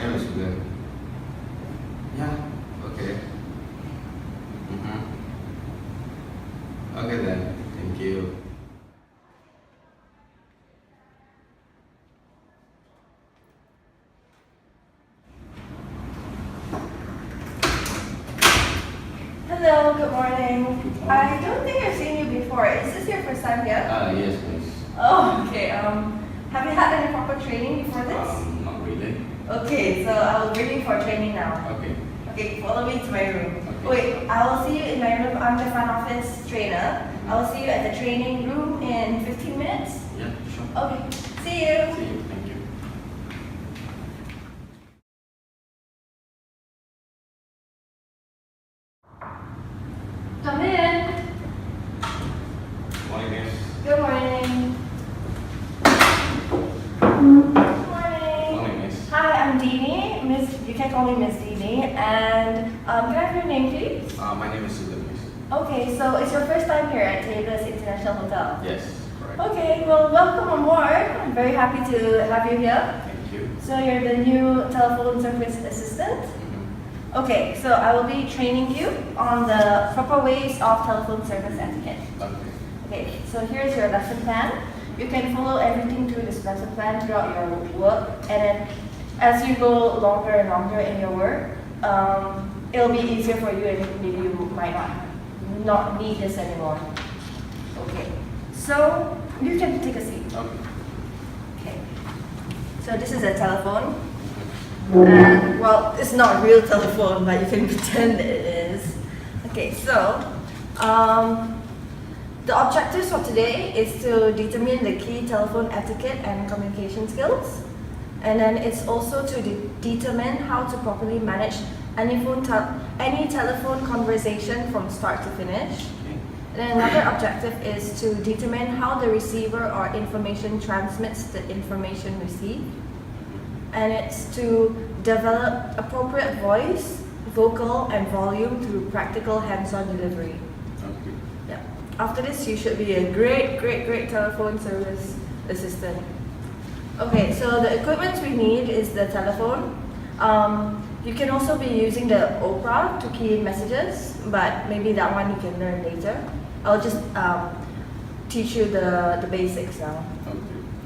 hello student. Yeah, okay. Okay then, thank you. Hello, good morning. I don't think I've seen you before. Is this your first time here? Yes, miss. Oh, okay. Have you had any proper training before this? Not really. Okay, so I will bring you for training now. Okay. Okay, follow me to my room. Okay. Wait, I will see you in my room. I'm the front office trainer. I will see you at the training room in 15 minutes. Yeah, sure. Okay, see you. See you, thank you. Come in. Morning, miss. Good morning. Good morning. Morning, miss. Hi, I'm Dini. You can call me Miss Dini. And can I have your name, please? My name is student, miss. Okay, so it's your first time here at Taylor's International Hotel. Yes, correct. Okay, well, welcome on board. I'm very happy to have you here. Thank you. So you're the new telephone service assistant. Okay, so I will be training you on the proper ways of telephone service etiquette. Okay. Okay, so here's your lesson plan. You can follow everything through this lesson plan throughout your work, and then as you go longer and longer in your work, it'll be easier for you, and maybe you might not need this anymore. Okay, so you can take a seat. Okay. Okay, so this is a telephone. And well, it's not a real telephone, but you can pretend it is. Okay, so the objectives for today is to determine the key telephone etiquette and communication skills. And then it's also to determine how to properly manage any telephone conversation from start to finish. Okay. And then another objective is to determine how the receiver or information transmits the information received. And it's to develop appropriate voice, vocal, and volume through practical hands-on delivery. Okay. Yeah. After this, you should be a great telephone service assistant. Okay, so the equipment we need is the telephone. You can also be using the Opera to key in messages, but maybe that one you can learn later. I'll just teach you the basics now.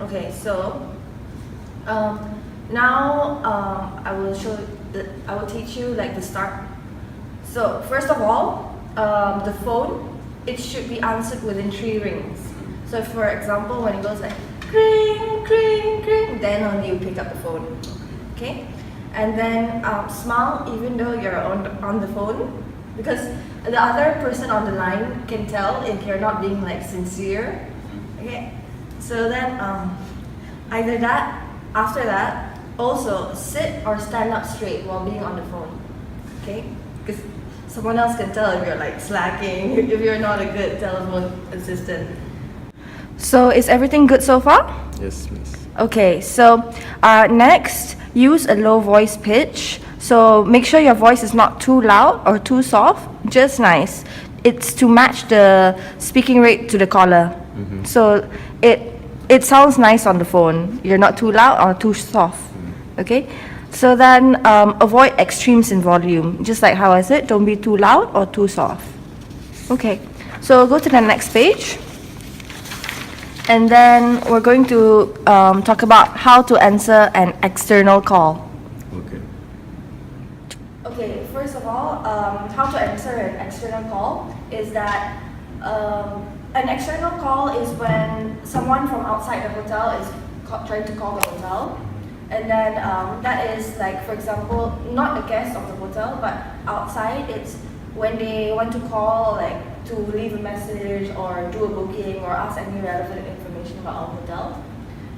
Okay. Okay, so now I will teach you like the start. So first of all, the phone, it should be answered within 3 rings. So for example, when it goes like ring, ring, ring, then only you pick up the phone. Okay, and then smile even though you're on the phone, because the other person on the line can tell if you're not being like sincere. Okay, so then either that, after that, also sit or stand up straight while being on the phone. Okay, because someone else can tell if you're like slacking, if you're not a good telephone assistant. So is everything good so far? Yes, miss. Okay, so next, use a low voice pitch. So make sure your voice is not too loud or too soft, just nice. It's to match the speaking rate to the caller. So it sounds nice on the phone. You're not too loud or too soft. Okay, so then avoid extremes in volume, just like how I said, don't be too loud or too soft. Okay, so go to the next page. And then we're going to talk about how to answer an external call. Okay. Okay, first of all, how to answer an external call is that an external call is when someone from outside the hotel is trying to call the hotel. And then that is like, for example, not a guest of the hotel, but outside, it's when they want to call, like to leave a message or do a booking or ask any relevant information about our hotel.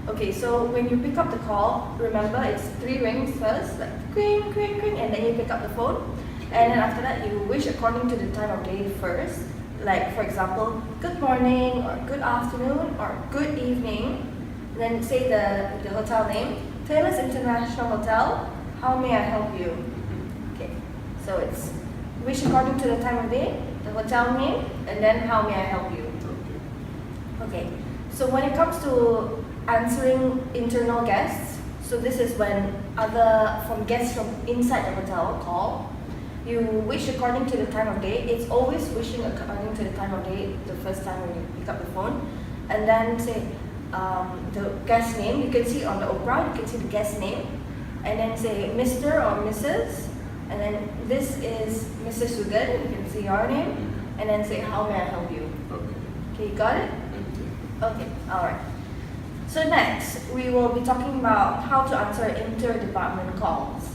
Okay, so when you pick up the call, remember it's 3 rings first, like ring, ring, ring, and then you pick up the phone. And then after that, you wish according to the time of day first. Like, for example, good morning, or good afternoon, or good evening. And then say the hotel name, Taylor's International Hotel, how may I help you? Okay, so it's wish according to the time of day, the hotel name, and then how may I help you? Okay, so when it comes to answering internal guests, So this is when guests from inside the hotel call. You wish according to the time of day. It's always wishing according to the time of day the first time when you pick up the phone. And then say the guest name. You can see on the Opera, you can see the guest name. And then say Mr. or Mrs. And then this is Mr. Sugan, you can see your name. And then say, how may I help you? Okay, you got it? Okay, alright. So next, we will be talking about how to answer inter-department calls.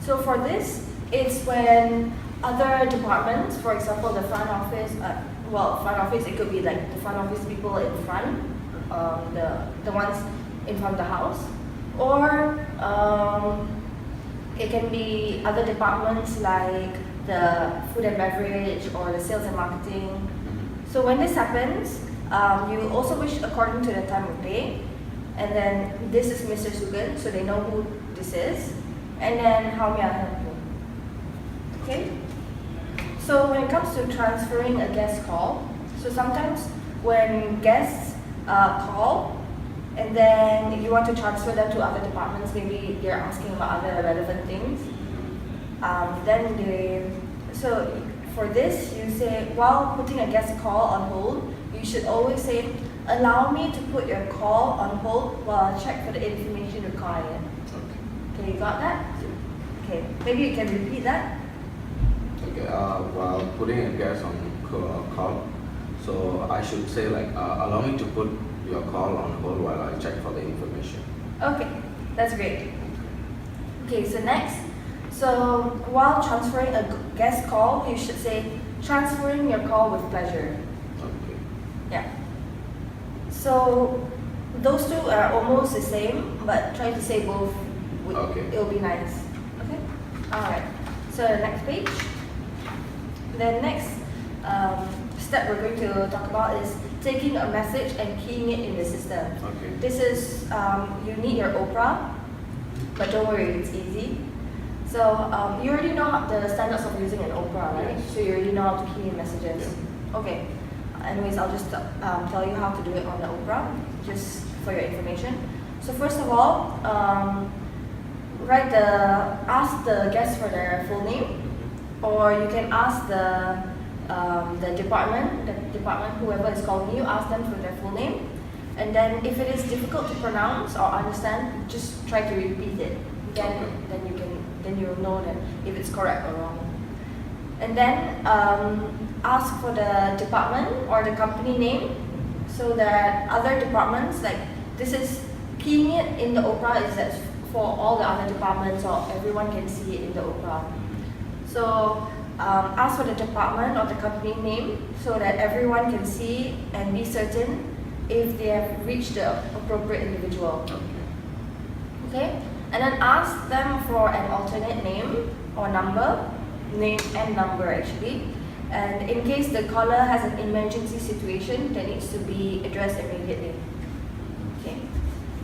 So for this, it's when other departments, for example, the front office, front office, it could be like the front office people in front, the ones in front of the house, or it can be other departments like the food and beverage or the sales and marketing. So when this happens, you also wish according to the time of day. And then this is Mr. Sugan, so they know who this is. And then how may I help you? Okay? So when it comes to transferring a guest call, so sometimes when guests call, and then you want to transfer them to other departments, maybe they're asking about other relevant things. So for this, you say, while putting a guest call on hold, you should always say, allow me to put your call on hold while I check for the information required. Okay, you got that? Okay, maybe you can repeat that. Okay, while putting a guest on call, so I should say like, allow me to put your call on hold while I check for the information. Okay, that's great. Okay, so next, so while transferring a guest call, you should say, transferring your call with pleasure. Okay. Yeah. So those two are almost the same, but try to say both. Okay. It'll be nice. Okay. All right. So the next page. The next step we're going to talk about is taking a message and keying it in the system. Okay. This is you need your Opera, but don't worry, it's easy. So you already know the standards of using an Opera, right? Yes. So you already know how to key in messages. Yeah. Okay. Anyways, I'll just tell you how to do it on the Opera, just for your information. So first of all, ask the guest for their full name, or you can ask the department, whoever is calling you, ask them for their full name. And then if it is difficult to pronounce or understand, just try to repeat it. Then you'll know that if it's correct or wrong. And then ask for the department or the company name, so that other departments, like this is keying it in the Opera is that for all the other departments, or everyone can see it in the Opera. So ask for the department or the company name so that everyone can see and be certain if they have reached the appropriate individual. Okay? And then ask them for an alternate name or name and number actually. And in case the caller has an emergency situation that needs to be addressed immediately. Okay.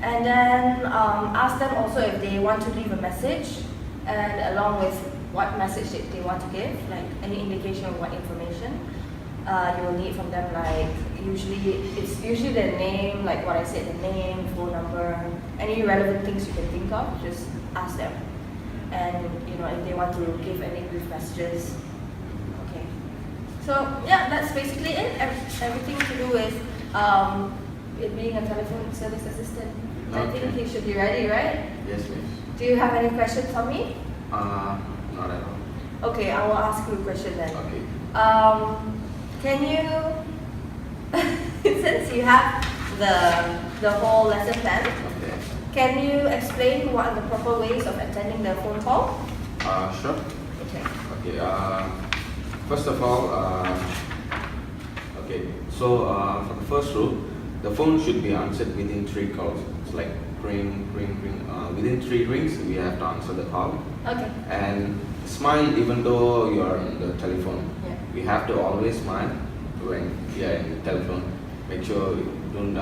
And then ask them also if they want to leave a message, and along with what message they want to give, like any indication of what information you will need from them. Like it's usually the name, like what I said, the name, phone number, any relevant things you can think of. Just ask them, and if they want to give any brief messages. Okay. So yeah, that's basically it. Everything to do with it being a telephone service assistant. Okay. I think you should be ready, right? Yes, miss. Do you have any questions for me? Not at all. Okay, I will ask you a question then. Okay. Can you, since you have the whole lesson plan, Okay. can you explain what are the proper ways of attending the phone call? Sure. Okay. Okay. First of all, okay. So for the first rule, the phone should be answered within 3 calls. It's like ring, ring, ring. Within 3 rings, we have to answer the call. Okay. And smile even though you are on the telephone. Yeah. We have to always smile when we are in the telephone. Make sure we don't,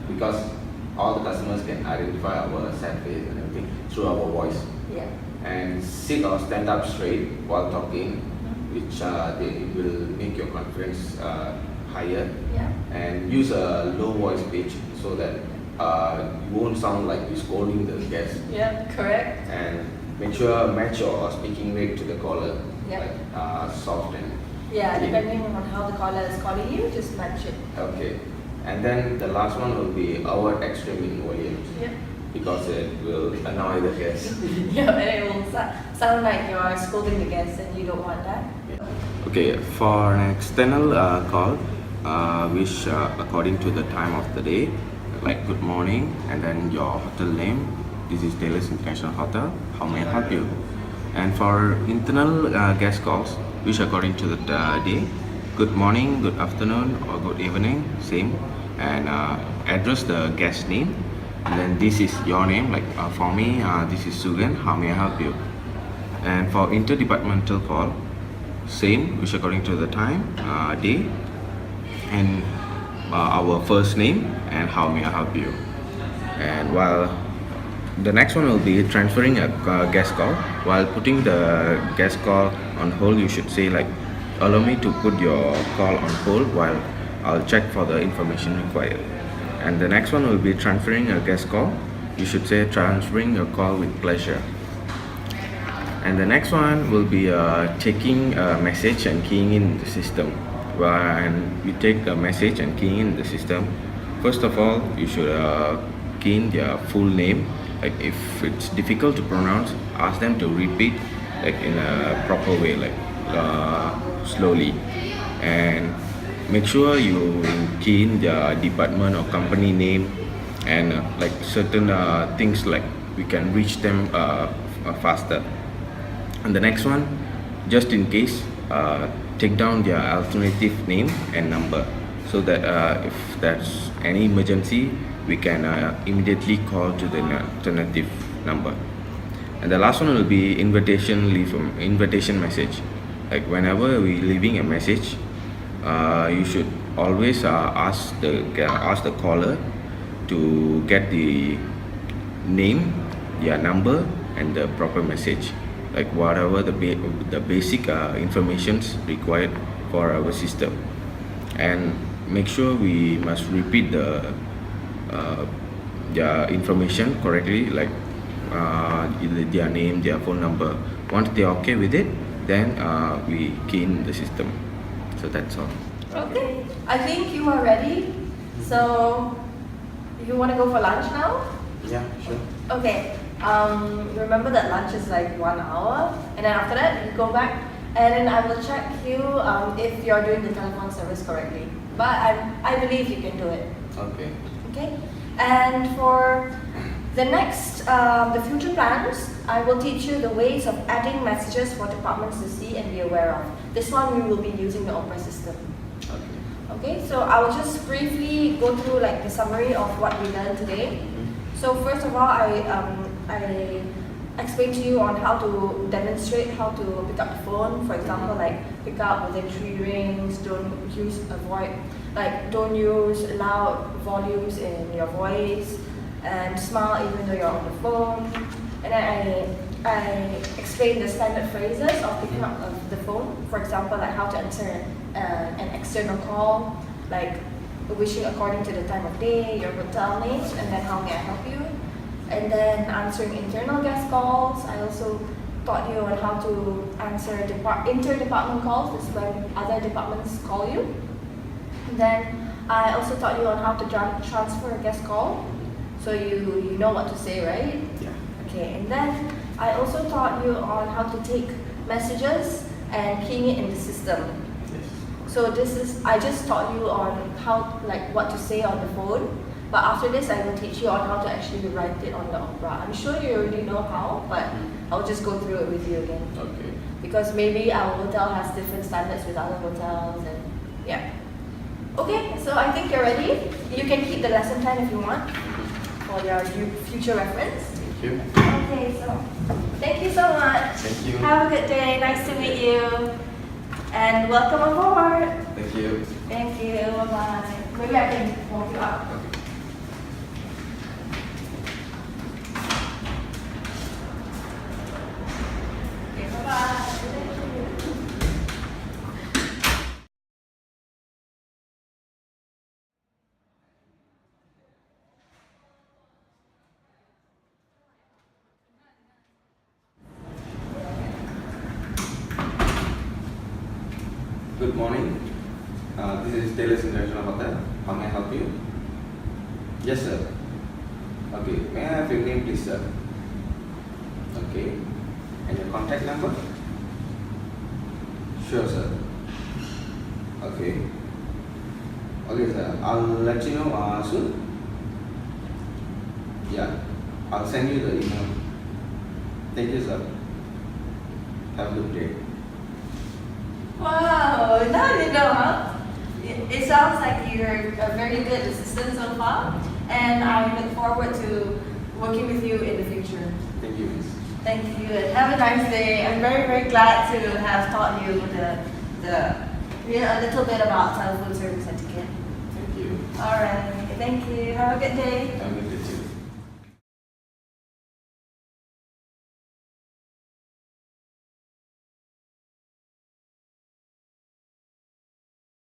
because all the customers can identify our sad face and everything through our voice. Yeah. And sit or stand up straight while talking, which they will make your confidence higher. Yeah. And use a low voice pitch so that you won't sound like you're scolding the guest. Yeah, correct. And make sure match your speaking rate to the caller. Yep. Like soft and Yeah, clean. depending on how the caller is calling you, just match it. Okay. And then the last one will be our extreme in volumes. Yep. Because it will annoy the guest. Yeah, and it will sound like you're scolding the guests and you don't want that. Okay, for an external call, which according to the time of the day, like good morning, and then your hotel name. This is Taylor's International Hotel. How may I help you? And for internal guest calls, which according to the day, good morning, good afternoon, or good evening, same, and address the guest name. And then this is your name, like for me, this is Sugan, how may I help you? And for interdepartmental call, same, which according to the time, day, and our first name, and how may I help you? And while the next one will be transferring a guest call. While putting the guest call on hold, you should say like, allow me to put your call on hold while I'll check for the information required. And the next one will be transferring a guest call. You should say transferring your call with pleasure. And the next one will be taking a message and keying in the system. When you take the message and keying in the system, first of all, you should key in their full name. Like if it's difficult to pronounce, ask them to repeat like in a proper way, like slowly. And make sure you key in their department or company name and like certain things like we can reach them faster. And the next one, just in case, take down their alternative name and number so that if there's any emergency, we can immediately call to the alternative number. And the last one will be invitation message. Like whenever we leaving a message, you should always ask the caller to get the name, their number, and the proper message, like whatever the basic informations required for our system. And make sure we must repeat the their information correctly, like their name, their phone number. Once they're okay with it, then we key in the system. So that's all. Okay, I think you are ready. So, you want to go for lunch now? Yeah, sure. Okay. Remember that lunch is like 1 hour, and then after that you go back, and then I will check you if you're doing the telephone service correctly. But I believe you can do it. Okay. Okay. And for the next, the future plans, I will teach you the ways of adding messages for departments to see and be aware of. This one we will be using the Opera system. Okay. Okay, so I will just briefly go through like the summary of what we learned today. So first of all, I explained to you on how to demonstrate how to pick up the phone. For example, like pick up within 3 rings. Don't use don't use loud volumes in your voice, and smile even though you're on the phone. And then I explained the standard phrases of picking up the phone. For example, like how to answer an external call, like wishing according to the time of day, your hotel names, and then how may I help you. And then answering internal guest calls. I also taught you on how to answer inter-department calls. This is when other departments call you. And then I also taught you on how to transfer a guest call. So you know what to say, right? Yeah. Okay, and then I also taught you on how to take messages and keying it in the system. Yes. So I just taught you on how, like what to say on the phone. But after this, I will teach you on how to actually write it on the Opera. I'm sure you already know how, but I'll just go through it with you again. Okay. Because maybe our hotel has different standards with other hotels, and yeah. Okay, so I think you're ready. You can keep the lesson plan if you want for your future reference. Thank you. Okay, so thank you so much. Thank you. Have a good day. Nice to meet you. And welcome aboard. Thank you. Thank you. Bye-bye. Maybe I can walk you up. Okay. Okay, bye-bye. Good morning. This is Taylor's International Hotel. How may I help you? Yes, sir. Okay. May I have your name, please, sir? Okay. And your contact number? Sure, sir. Okay. Okay, sir. I'll let you know soon. Yeah. I'll send you the email. Thank you, sir. Have a good day. Wow, now you know, huh? It sounds like you're a very good assistant so far, and I look forward to working with you in the future. Thank you, miss. Thank you, and have a nice day. I'm very, very glad to have taught you a little bit about telephone service etiquette. Thank you. All right, thank you. Have a good day. Have a good day.